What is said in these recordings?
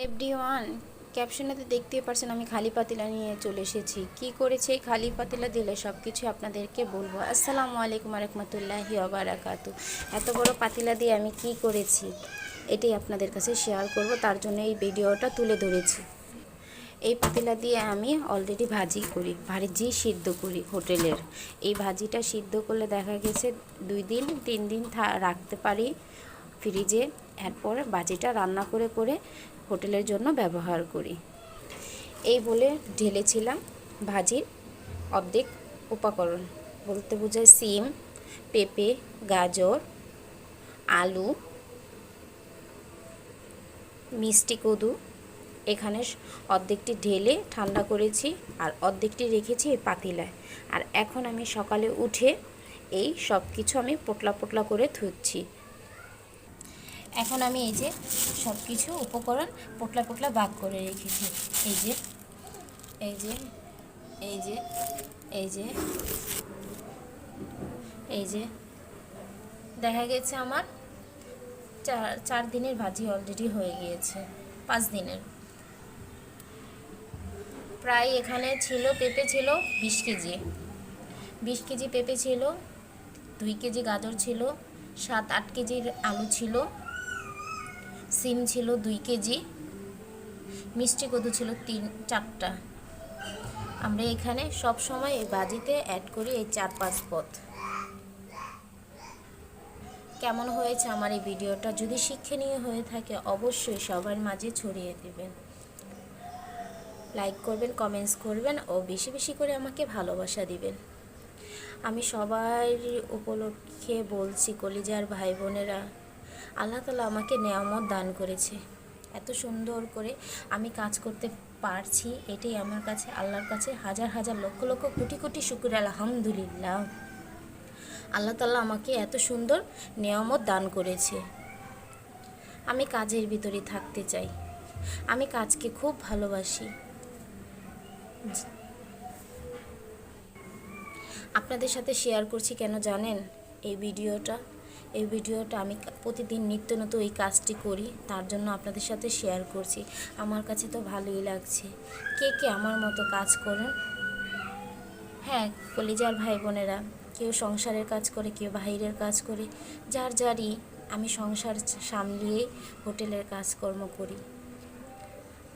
Everyone, ক্যাপশনেতে দেখতেই পারছেন আমি খালি পাতিলা নিয়ে চলে এসেছি। কি করেছি এই খালি পাতিলা দিলে সব কিছু আপনাদেরকে বলবো। আসসালামু আলাইকুম রহমতুল্লাহি ওয়া বারাকাতু। এত বড় পাতিলা দিয়ে আমি কি করেছি এটাই আপনাদের কাছে শেয়ার করব, তার জন্য এই ভিডিওটা তুলে ধরেছি। এই পাতিলা দিয়ে আমি অলরেডি ভাজি করি, ভাজি সিদ্ধ করি হোটেলের। এই ভাজিটা সিদ্ধ করলে দেখা গেছে 2 দিন 3 দিন রাখতে পারি ফ্রিজে। এরপর ভাজিটা রান্না করে করে হোটেলের জন্য ব্যবহার করি। এই বলে ঢেলেছিলাম ভাজির অর্ধেক উপকরণ, বলতে বোঝায় সিম, পেঁপে, গাজর, আলু, মিষ্টি কদু। এখানে অর্ধেকটি ঢেলে ঠান্ডা করেছি আর অর্ধেকটি রেখেছি এই পাতিলায়। আর এখন আমি সকালে উঠে এই সব কিছু আমি পোটলা পোটলা করে ধুচ্ছি। এখন আমি এই যে সব কিছু উপকরণ পোটলা পোটলা ভাগ করে রেখেছি। এই যে এই যে এই যে এই যে এই যে দেখা গেছে আমার 4 দিনের ভাজি অলরেডি হয়ে গিয়েছে। 5 দিনের প্রায়। এখানে ছিল পেঁপে ছিল 20 কেজি, 20 কেজি পেঁপে ছিল, 2 কেজি গাজর ছিল, 7-8 কেজির আলু ছিল, সিম ছিল 2 কেজি, মিষ্টি কদু ছিল 3-4টা। আমরা এখানে সব সময় এই ভাজিতে অ্যাড করি এই 4-5 পদ। কেমন হয়েছে আমার এই ভিডিওটা? যদি শিক্ষণীয় হয়ে থাকে অবশ্যই সবার মাঝে ছড়িয়ে দেবেন, লাইক করবেন, কমেন্টস করবেন ও বেশি বেশি করে আমাকে ভালোবাসা দিবেন। আমি সবার উপলক্ষে বলছি, কলিজার ভাই বোনেরা, আল্লাহ তাআলা আমাকে নেয়ামত দান করেছে, এত সুন্দর করে আমি কাজ করতে পারছি। এটাই আমার কাছে আল্লাহর কাছে হাজার হাজার লক্ষ লক্ষ কোটি কোটি শুকর, আলহামদুলিল্লাহ। আল্লাহ তাআলা আমাকে এত সুন্দর নেয়ামত দান করেছে। আমি কাজের ভিতরে থাকতে চাই, আমি কাজকে খুব ভালোবাসি। আপনাদের সাথে শেয়ার করছি কেন জানেন? এই ভিডিওটা আমি প্রতিদিন নিত্য নতুন এই কাজটি করি, তার জন্য আপনাদের সাথে শেয়ার করছি। আমার কাছে তো ভালোই লাগছে। কে কে আমার মতো কাজ করেন? হ্যাঁ, কলিজার ভাই বোনেরা, কেউ সংসারের কাজ করে, কেউ বাইরের কাজ করে, যার যারই। আমি সংসার সামলিয়ে হোটেলের কাজকর্ম করি।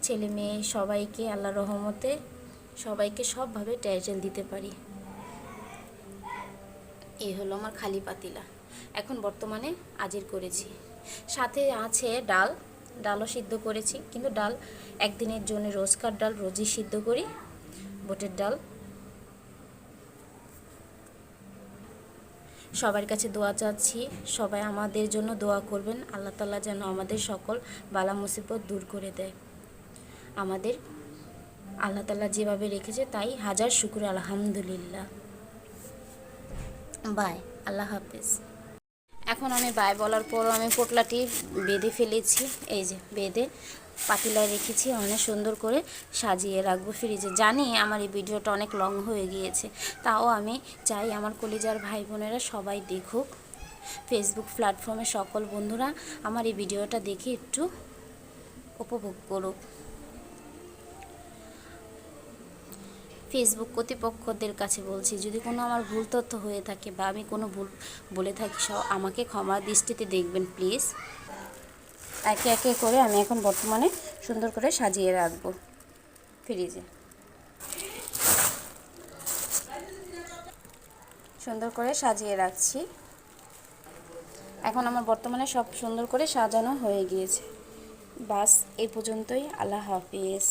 ছেলে মেয়ে সবাইকে আল্লাহর রহমতে সবাইকে সবভাবে টাইটেল দিতে পারি। এই হলো আমার খালি পাতিলা। এখন বর্তমানে আজির করেছি, সাথে আছে ডাল। ডালও সিদ্ধ করেছি, কিন্তু ডাল একদিনের জন্য, রোজকার ডাল রোজই সিদ্ধ করি, বুটের ডাল। সবার কাছে দোয়া চাচ্ছি, সবাই আমাদের জন্য দোয়া করবেন। আল্লাহ তাআলা যেন আমাদের সকল বালা মুসিবত দূর করে দেয়। আমাদের আল্লাহ তাআলা যেভাবে রেখেছে তাই হাজার শুকর, আলহামদুলিল্লাহ। বাই, আল্লাহ হাফেজ। এখন আমি বাই বলার পরও আমি পোটলাটি বেঁধে ফেলেছি। এই যে বেঁধে পাতিলায় রেখেছি, অনেক সুন্দর করে সাজিয়ে রাখবো ফ্রিজে। জানি আমার এই ভিডিওটা অনেক লং হয়ে গিয়েছে, তাও আমি চাই আমার কলিজার ভাই বোনেরা সবাই দেখুক। ফেসবুক প্ল্যাটফর্মে সকল বন্ধুরা আমার এই ভিডিওটা দেখে একটু উপভোগ করুক। ফেসবুক কর্তৃপক্ষদের কাছে বলছি, যদি কোনো আমার ভুল তথ্য হয়ে থাকে বা আমি কোনো ভুল বলে থাকি, আমাকে ক্ষমা দৃষ্টিতে দেখবেন প্লিজ। একে একে করে আমি এখন বর্তমানে সুন্দর করে সাজিয়ে রাখবো ফ্রিজে। সুন্দর করে সাজিয়ে রাখছি। এখন আমার বর্তমানে সব সুন্দর করে সাজানো হয়ে গিয়েছে। বাস এই পর্যন্তই। আল্লাহ হাফিজ।